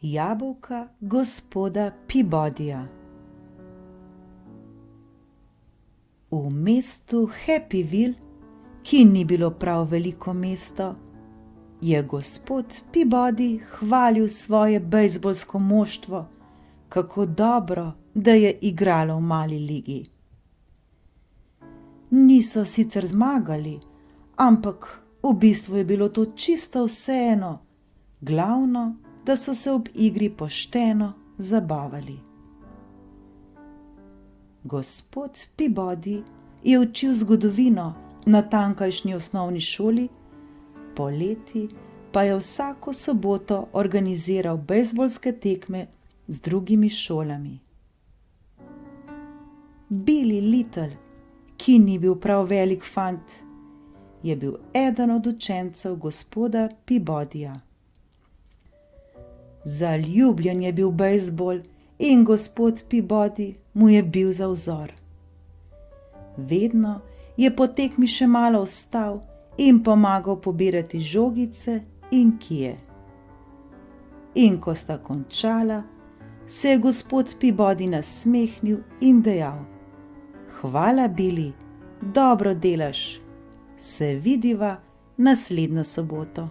Jabolka gospoda Peabodyja. V mestu Happyville, ki ni bilo prav veliko mesto, je gospod Peabody hvalil svoje bejzbolsko moštvo, kako dobro, da je igralo v mali ligi. Niso sicer zmagali, ampak v bistvu je bilo to čisto vseeno, glavno, da so se ob igri pošteno zabavali. Gospod Peabody je učil zgodovino na tamkajšnji osnovni šoli, poleti pa je vsako soboto organiziral bejzbolske tekme z drugimi šolami. Billy Little, ki ni bil prav velik fant, je bil eden od učencev gospoda Peabodyja. Zaljubljen je bil v bejzbol in gospod Peabody mu je bil za vzor. Vedno je po tekmi še malo vstal in pomagal pobirati žogice in kije. In ko sta končala, se je gospod Peabody nasmehnil in dejal: "Hvala, Billy, dobro delaš, se vidiva naslednjo soboto."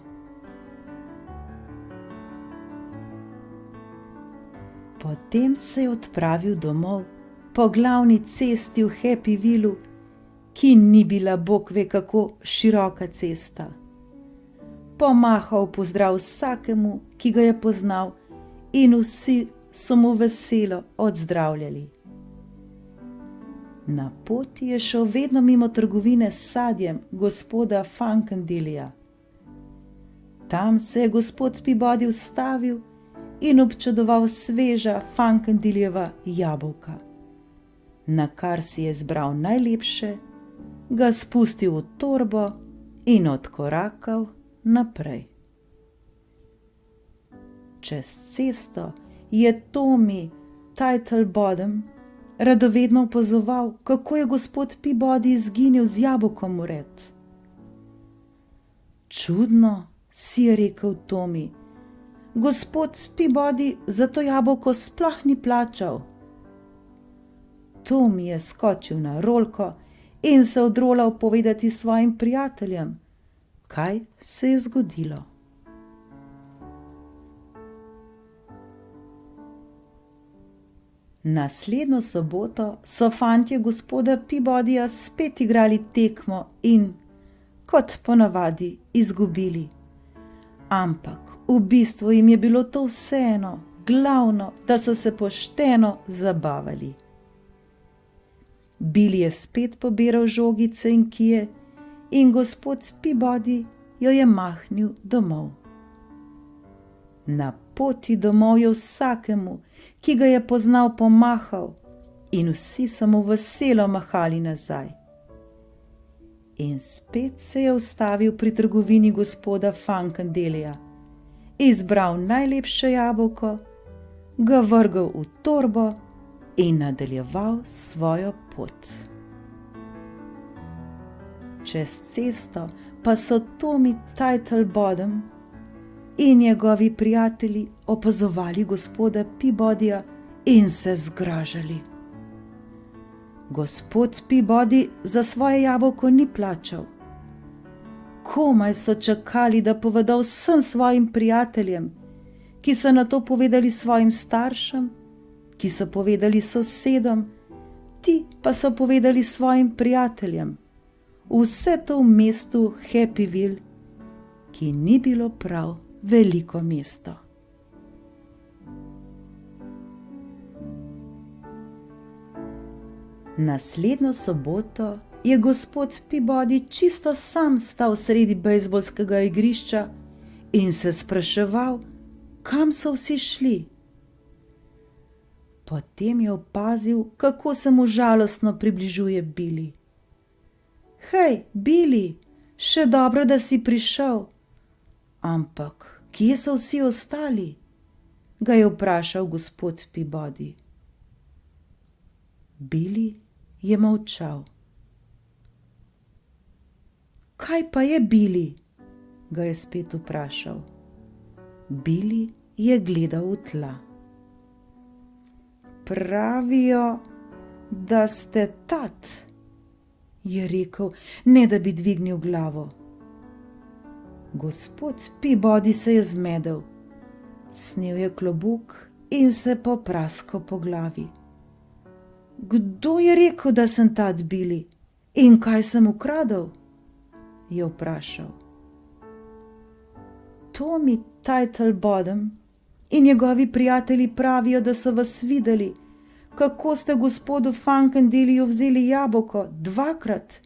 Potem se je odpravil domov po glavni cesti v Happyvillu, ki ni bila bog ve kako široka cesta. Pomahal pozdrav vsakemu, ki ga je poznal, in vsi so mu veselo odzdravljali. Na poti je šel vedno mimo trgovine s sadjem gospoda Funkandilija. Tam se je gospod Peabody ustavil in občudoval sveža Funkandiljeva jabolka. Nakar si je zbral najlepše, ga spustil v torbo in odkorakal naprej. Čez cesto je Tommy Titlebottom radovedno opazoval, kako je gospod Peabody izginil z jabolkom v red. Čudno, si je rekel Tommy, gospod Peabody za to jabolko sploh ni plačal. Tommy je skočil na rolko in se odrolal povedati svojim prijateljem, kaj se je zgodilo. Naslednjo soboto so fantje gospoda Peabodyja spet igrali tekmo in, kot ponavadi, izgubili. Ampak v bistvu jim je bilo to vseeno, glavno, da so se pošteno zabavali. Billy je spet pobiral žogice in kije in gospod Peabody jo je mahnil domov. Na poti domov je vsakemu, ki ga je poznal, pomahal in vsi so mu veselo mahali nazaj. In spet se je ustavil pri trgovini gospoda Funkandilija, izbral najlepše jabolko, ga vrgel v torbo in nadaljeval svojo pot. Čez cesto pa so Tommy Titlebottom in njegovi prijatelji opazovali gospoda Peabodyja in se zgražali. Gospod Peabody za svoje jabolko ni plačal. Komaj so čakali, da povedo vsem svojim prijateljem, ki so nato povedali svojim staršem, ki so povedali sosedom, ti pa so povedali svojim prijateljem. Vse to v mestu Happyville, ki ni bilo prav veliko mesto. Naslednjo soboto je gospod Peabody čisto sam stal sredi bejzbolskega igrišča in se spraševal, kam so vsi šli. Potem je opazil, kako se mu žalostno približuje Billy. Hej, Billy, še dobro, da si prišel. Ampak kje so vsi ostali? Ga je vprašal gospod Peabody. Billy je molčal. Kaj pa je, Billy? Ga je spet vprašal. Billy je gledal v tla. Pravijo, da ste tat, je rekel, ne da bi dvignil glavo. Gospod Peabody se je zmedel, snel je klobuk in se popraskal po glavi. Kdo je rekel, da sem tat Billy in kaj sem ukradel? Je vprašal. Tommy Titlebottom in njegovi prijatelji pravijo, da so vas videli, kako ste gospodu Funkandelyju vzeli jabolko 2-krat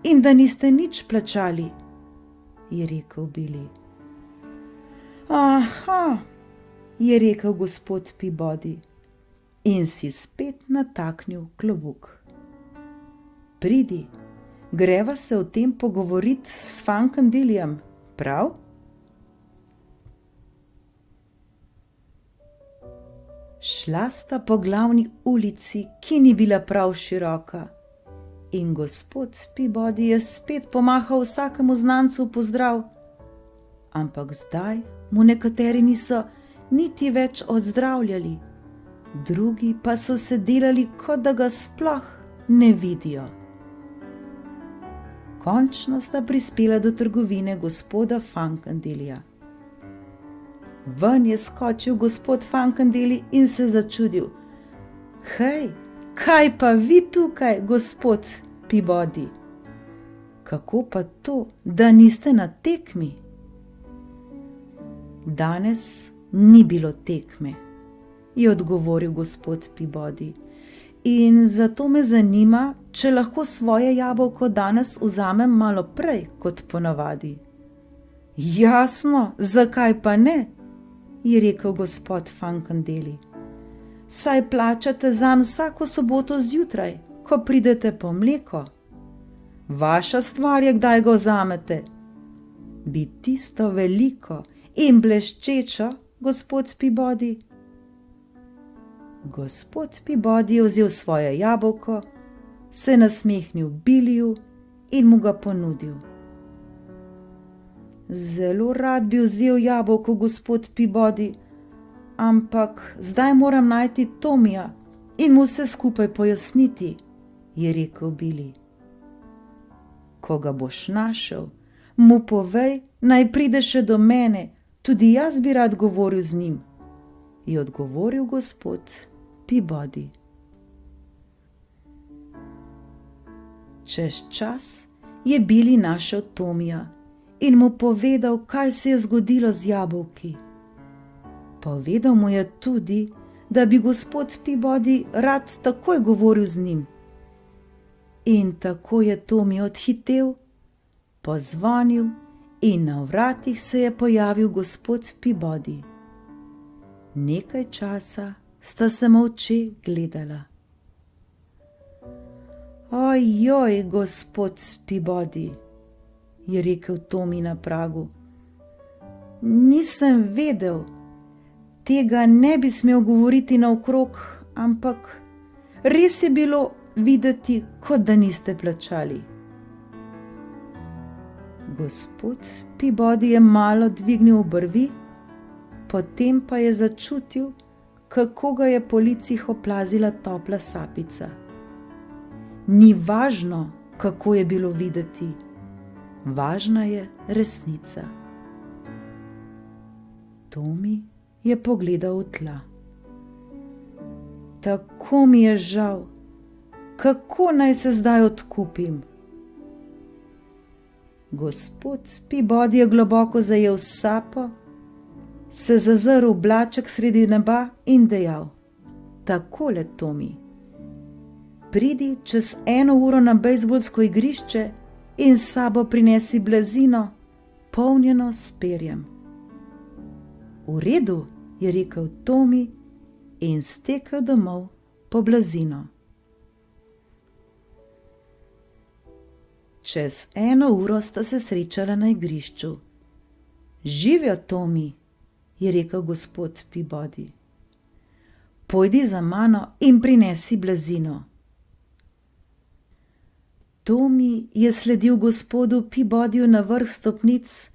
in da niste nič plačali, je rekel Billy. Aha, je rekel gospod Peabody in si spet nataknil klobuk. Pridi, greva se o tem pogovoriti s Funkandelyjem, prav? Šla sta po glavni ulici, ki ni bila prav široka, in gospod Peabody je spet pomahal vsakemu znancu v pozdrav, ampak zdaj mu nekateri niso niti več odzdravljali, drugi pa so se delali, kot da ga sploh ne vidijo. Končno sta prispela do trgovine gospoda Funkandelyja. Ven je skočil gospod Funkandely in se začudil. Hej, kaj pa vi tukaj, gospod Peabody? Kako pa to, da niste na tekmi? Danes ni bilo tekme, je odgovoril gospod Peabody. In zato me zanima, če lahko svoje jabolko danes vzamem malo prej kot ponavadi. Jasno, zakaj pa ne? Je rekel gospod Funkandely. Saj plačate zanj vsako soboto zjutraj, ko pridete po mleko. Vaša stvar je, kdaj ga vzamete. Bi tisto veliko in bleščečo, gospod Peabody? Gospod Peabody je vzel svoje jabolko, se nasmehnil Billyju in mu ga ponudil. Zelo rad bi vzel jabolko, gospod Peabody, ampak zdaj moram najti Tommyja in mu vse skupaj pojasniti, je rekel Billy. Ko ga boš našel, mu povej, naj pride še do mene, tudi jaz bi rad govoril z njim, je odgovoril gospod Peabody. Čez čas je Billy našel Tommyja in mu povedal, kaj se je zgodilo z jabolki. Povedal mu je tudi, da bi gospod Peabody rad takoj govoril z njim. In tako je Tommy odhitel, pozvonil in na vratih se je pojavil gospod Peabody. Nekaj časa sta se molče gledala. Ojoj, gospod Peabody, je rekel Tommy na pragu. Nisem vedel, tega ne bi smel govoriti naokrog, ampak res je bilo videti, kot da niste plačali. Gospod Peabody je malo dvignil obrvi, potem pa je začutil, kako ga je po licih oplazila topla sapica. Ni važno, kako je bilo videti, važna je resnica. Tommy je pogledal v tla. Tako mi je žal, kako naj se zdaj odkupim? Gospod Peabody je globoko zajel sapo, se zazrl v oblaček sredi neba in dejal: Takole, Tommy, pridi čez 1 uro na bejzbolsko igrišče in s sabo prinesi blazino, polnjeno s perjem. V redu, je rekel Tommy in stekel domov po blazino. Čez 1 uro sta se srečala na igrišču. Živjo, Tommy, je rekel gospod Peabody. Pojdi za mano in prinesi blazino. Tommy je sledil gospodu Peabodyju na vrh stopnic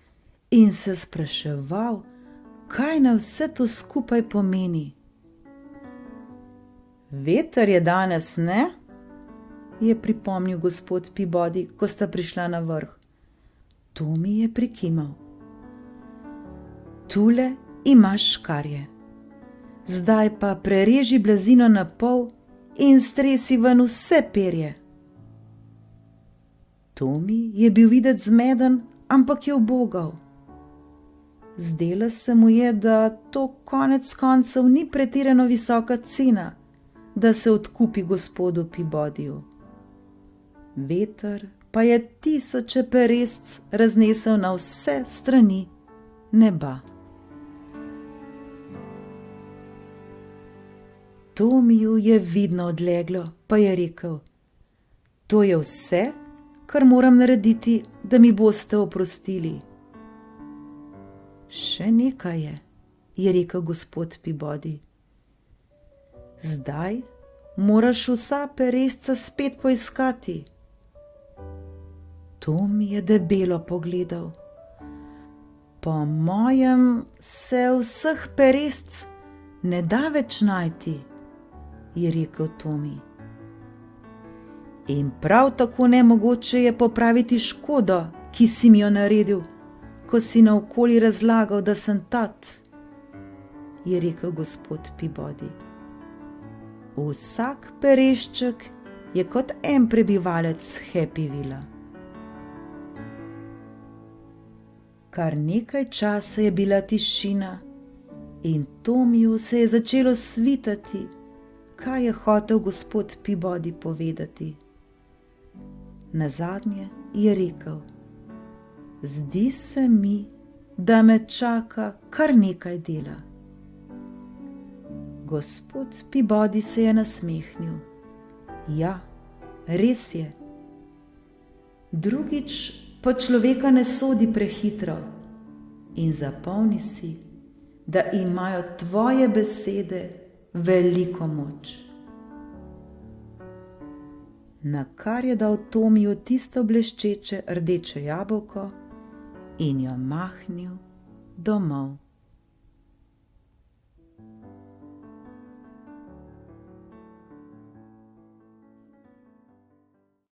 in se spraševal, kaj naj vse to skupaj pomeni. Veter je danes, ne? Je pripomnil gospod Peabody, ko sta prišla na vrh. Tomi je prikimal. Tule imaš škarje. Zdaj pa prereži blazino na pol in stresi ven vse perje. Tomi je bil videti zmeden, ampak je ubogal. Zdelo se mu je, da to konec koncev ni pretirano visoka cena, da se odkupi gospodu Peabodyju. Veter pa je tisoče peresc raznesel na vse strani neba. Tomiju je vidno odleglo, pa je rekel: To je vse, kar moram narediti, da mi boste oprostili. Še nekaj je rekel gospod Peabody. Zdaj moraš vsa peresca spet poiskati. Tom je debelo pogledal. Po mojem se vseh peresc ne da več najti, je rekel Tomi. In prav tako nemogoče je popraviti škodo, ki si mi jo naredil, ko si naokoli razlagal, da sem tat, je rekel gospod Peabody. Vsak perešček je kot en prebivalec Happyvilla. Kar nekaj časa je bila tišina in Tomiju se je začelo svitati, kaj je hotel gospod Peabody povedati. Nazadnje je rekel: Zdi se mi, da me čaka kar nekaj dela. Gospod Peabody se je nasmehnil. Ja, res je. Drugič pa človeka ne sodi prehitro in zapomni si, da imajo tvoje besede veliko moč. Na kar je dal Tomiju tisto bleščeče rdeče jabolko in jo mahnil domov.